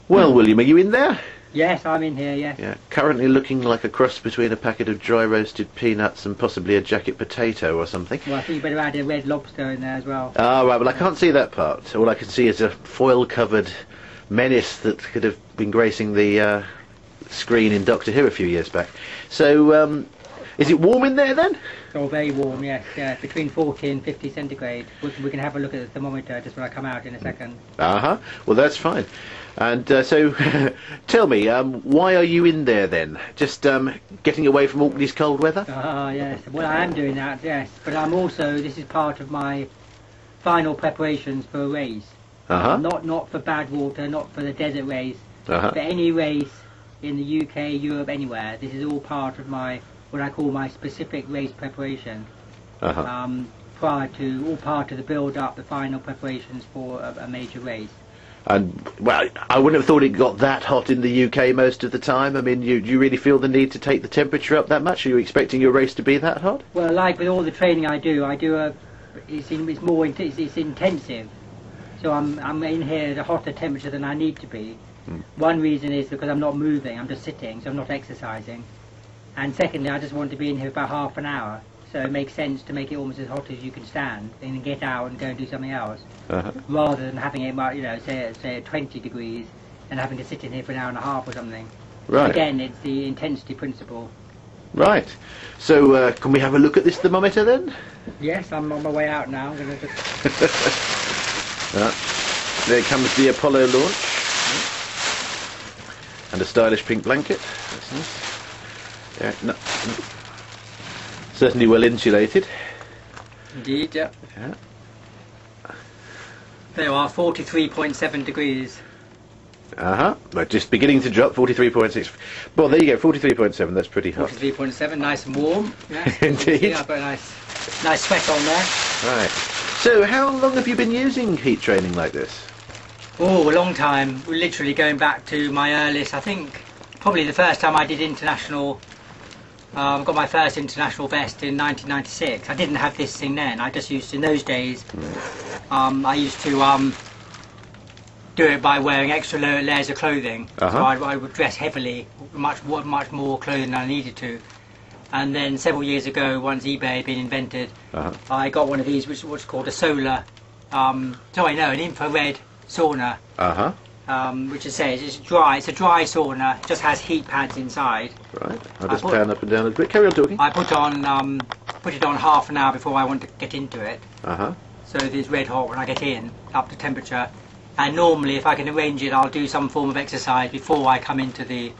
Well, William, are you in there? Yes, I'm in here, yes. Yeah, currently looking like a cross between a packet of dry roasted peanuts and possibly a jacket potato or something. Well, I think you better add a red lobster in there as well. Ah, right, well I can't see that part. All I can see is a foil-covered menace that could have been gracing the screen in Doctor Who a few years back. So, is it warm in there then? It's all very warm, yes, yeah, between 40 and 50 centigrade. We can have a look at the thermometer just when I come out in a second. Uh-huh, well that's fine. And so, tell me, why are you in there then? Just getting away from Orkney's cold weather? Ah, yes. Well, I am doing that, yes. But I'm also, this is part of my final preparations for a race. Uh-huh. Not for Badwater, not for the desert race. Uh-huh. For any race in the UK, Europe, anywhere. This is all part of my, what I call my specific race preparation. Uh-huh. All part of the build-up, the final preparations for a major race. And, well, I wouldn't have thought it got that hot in the UK most of the time. I mean, you really feel the need to take the temperature up that much? Are you expecting your race to be that hot? Well, like with all the training I do it's intensive. So I'm in here at a hotter temperature than I need to be. One reason is because I'm not moving, I'm just sitting, so I'm not exercising. And secondly, I just want to be in here about half an hour. So it makes sense to make it almost as hot as you can stand and then get out and go and do something else. Uh-huh. Rather than having it, you know, say at 20 degrees and having to sit in here for an hour and a half or something. Right. Again, it's the intensity principle. Right. So, can we have a look at this thermometer then? Yes, I'm on my way out now. I'm going to just... There comes the Apollo launch. And a stylish pink blanket. That's nice. Yeah, no. Certainly well insulated. Indeed, yeah. Yeah. There are 43.7 degrees. Uh-huh. But just beginning to drop, 43.6. Well, there you go, 43.7. That's pretty hot. 43.7, nice and warm. Yes. Indeed. Yeah, I've got a nice sweat on there. Right. So, how long have you been using heat training like this? Oh, a long time. We're literally going back to my earliest, I think, probably the first time I did international. Got my first international vest in 1996. I didn't have this thing then. I just used, in those days, I used to do it by wearing extra layers of clothing. Uh-huh. So I would dress heavily, much more clothing than I needed to. And then several years ago, once eBay had been invented, I got one of these, which was called a solar, an infrared sauna. Uh-huh. Which it's dry. It's a dry sauna. It just has heat pads inside. Right. I'll just pan up and down a bit. Carry on talking. I put it on half an hour before I want to get into it. Uh-huh. So it is red hot when I get in, up to temperature. And normally, if I can arrange it, I'll do some form of exercise before I come into the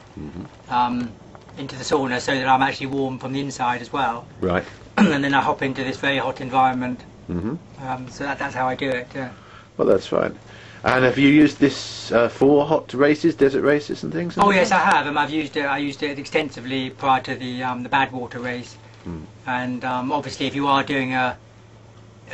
sauna, so that I'm actually warm from the inside as well. Right. And then I hop into this very hot environment. Mm-hmm. So that's how I do it. Yeah. Well, that's fine. And have you used this for hot races, desert races and things? Oh yes, I have. I used it extensively prior to the Badwater race. And obviously, if you are doing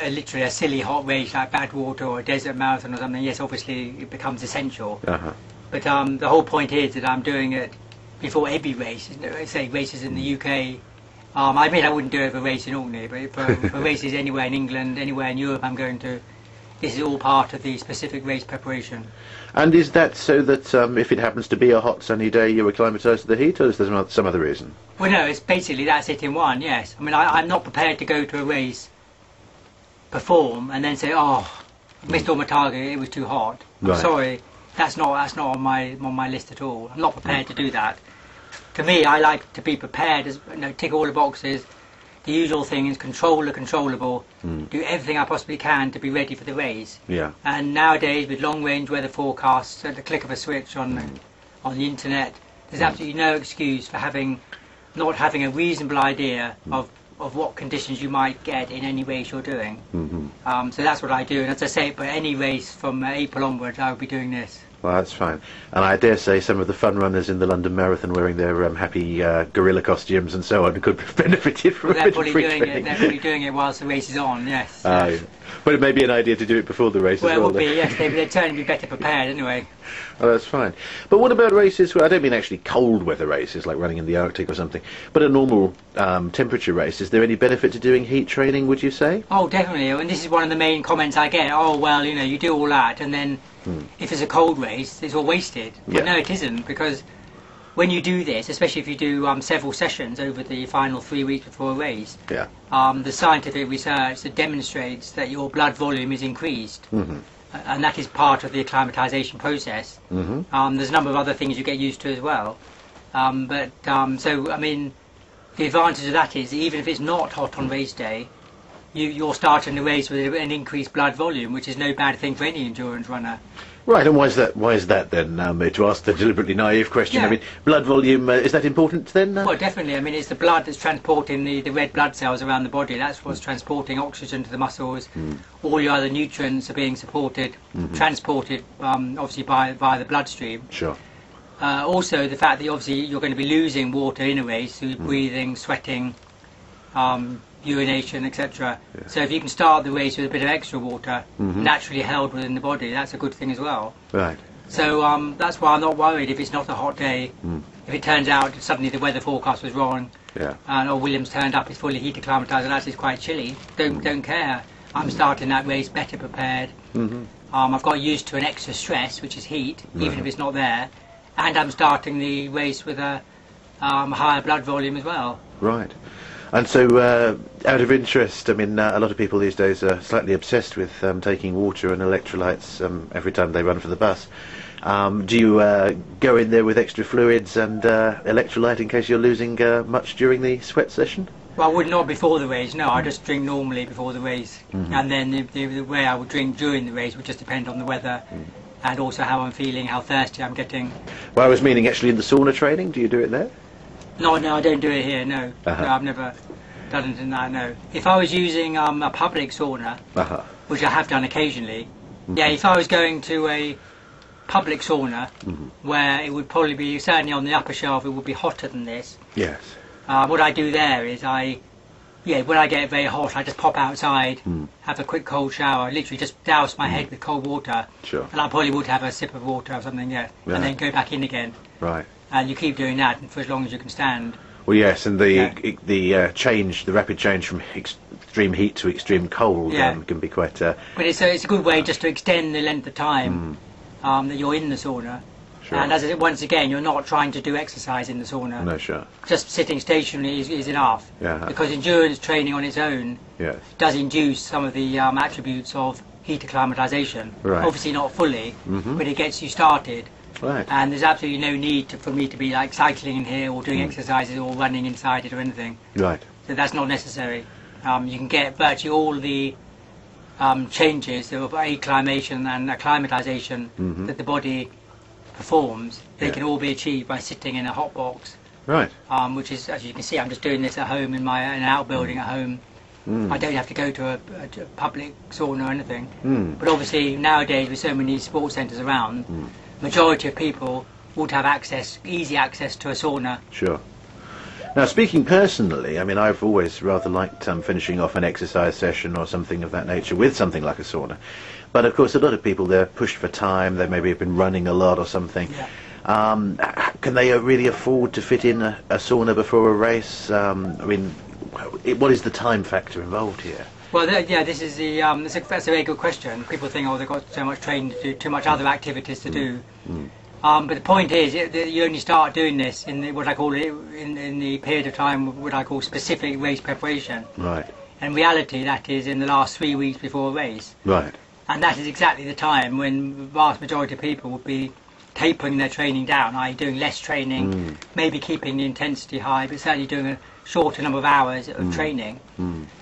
literally a silly hot race like Badwater or a desert marathon or something, yes, obviously it becomes essential. Uh-huh. But the whole point is that I'm doing it before every race. Say races in the UK. I mean, I wouldn't do it for a race in Orkney, but for races anywhere in England, anywhere in Europe, I'm going to. This is all part of the specific race preparation. And is that so that if it happens to be a hot sunny day you acclimatise to the heat, or is there some other reason? Well no, it's basically that's it in one, yes. I mean I'm not prepared to go to a race, perform and then say, oh, missed all my target, it was too hot. I'm sorry, that's not on my list at all. I'm not prepared to do that. For me, I like to be prepared, tick all the boxes. The usual thing is control the controllable, do everything I possibly can to be ready for the race. Yeah. And nowadays, with long-range weather forecasts at the click of a switch on the internet, there's absolutely no excuse for not having a reasonable idea of what conditions you might get in any race you're doing. So that's what I do, and as I say, for any race from April onwards, I will be doing this. Well, that's fine. And I dare say some of the fun runners in the London Marathon wearing their happy gorilla costumes and so on could have benefited from They're probably doing it whilst the race is on, yes. Yeah. But it may be an idea to do it before the race as well. Well, it would be, yes. They'd certainly be better prepared anyway. Oh, that's fine. But what about races, I don't mean actually cold weather races, like running in the Arctic or something, but a normal temperature race, is there any benefit to doing heat training, would you say? Oh, definitely. And this is one of the main comments I get. Oh, well, you do all that, and then if it's a cold race, it's all wasted. But no, it isn't, because when you do this, especially if you do several sessions over the final 3 weeks before a race, the scientific research that demonstrates that your blood volume is increased, and that is part of the acclimatization process. There's a number of other things you get used to as well. So, I mean, the advantage of that is, even if it's not hot on race day, you're starting the race with an increased blood volume, which is no bad thing for any endurance runner. Right, and why is that then, to ask the deliberately naive question? I mean, blood volume, is that important then? Well, definitely. I mean, it's the blood that's transporting the red blood cells around the body. That's what's transporting oxygen to the muscles. All your other nutrients are being transported, obviously, by the bloodstream. Sure. Also, the fact that obviously you're going to be losing water in a race through breathing, sweating, urination, etc. So if you can start the race with a bit of extra water naturally held within the body, that's a good thing as well. Right. So that's why I'm not worried if it's not a hot day. If it turns out suddenly the weather forecast was wrong, and Williams turned up, it's fully heat acclimatized, and actually it's quite chilly, don't care. I'm starting that race better prepared. I've got used to an extra stress, which is heat, even if it's not there, and I'm starting the race with a higher blood volume as well. Right. And so, out of interest, I mean, a lot of people these days are slightly obsessed with taking water and electrolytes every time they run for the bus. Do you go in there with extra fluids and electrolyte in case you're losing much during the sweat session? Well, I would not before the race, no. I just drink normally before the race. And then the way I would drink during the race would just depend on the weather and also how I'm feeling, how thirsty I'm getting. Well, I was meaning actually in the sauna training. Do you do it there? No, I don't do it here, no. No, I've never done it in that, no. If I was using a public sauna, which I have done occasionally, if I was going to a public sauna where it would probably be, certainly on the upper shelf, it would be hotter than this. Yes. What I do there is when I get very hot, I just pop outside, have a quick cold shower, literally just douse my head with cold water. Sure. And I probably would have a sip of water or something, and then go back in again. Right. And you keep doing that for as long as you can stand. Well, yes, and the rapid change from extreme heat to extreme cold can be quite. But it's a good way just to extend the length of time that you're in the sauna. Sure. And once again, you're not trying to do exercise in the sauna. No, sure. Just sitting stationary is enough. Yeah. Because endurance training on its own does induce some of the attributes of heat acclimatization. Right. Obviously not fully, but it gets you started. Right. And there's absolutely no need for me to be like cycling in here or doing exercises or running inside it or anything. Right. So that's not necessary. You can get virtually all the changes of acclimation and acclimatization that the body performs. They can all be achieved by sitting in a hot box. Right. Which is, as you can see, I'm just doing this at home in an outbuilding at home. I don't have to go to a public sauna or anything. But obviously nowadays with so many sports centres around, majority of people would have easy access to a sauna. Sure. Now, speaking personally, I mean, I've always rather liked finishing off an exercise session or something of that nature with something like a sauna. But of course, a lot of people, they're pushed for time. They maybe have been running a lot or something. Yeah. Can they really afford to fit in a sauna before a race? I mean, what is the time factor involved here? Well, this is that's a very good question. People think, they've got so much training to do, too much other activities to do. But the point is, you only start doing this in what I call in the period of time what I call specific race preparation. Right. In reality, that is in the last 3 weeks before a race. Right. And that is exactly the time when the vast majority of people would be tapering their training down, i.e. doing less training, maybe keeping the intensity high, but certainly doing a shorter number of hours of training.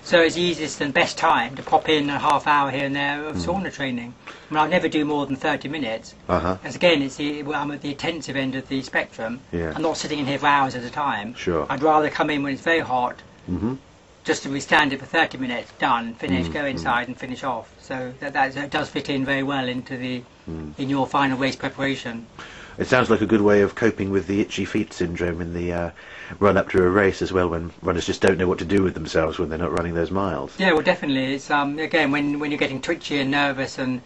So it's the easiest and best time to pop in a half hour here and there of sauna training. I mean, I'll never do more than 30 minutes. As again, I'm at the intensive end of the spectrum. Yeah. I'm not sitting in here for hours at a time. Sure. I'd rather come in when it's very hot, just to withstand it for 30 minutes, done, finish, go inside and finish off. So that does fit in very well into in your final race preparation. It sounds like a good way of coping with the itchy feet syndrome in the run up to a race as well, when runners just don't know what to do with themselves when they're not running those miles. Yeah, well, definitely. It's again when you're getting twitchy and nervous and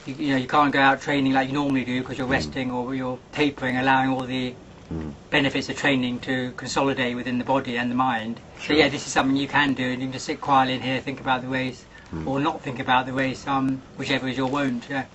you can't go out training like you normally do because you're resting or you're tapering, allowing all the benefits of training to consolidate within the body and the mind. Sure. So yeah, this is something you can do, and you can just sit quietly in here, think about the race, or not think about the race, whichever is your wont. Yeah.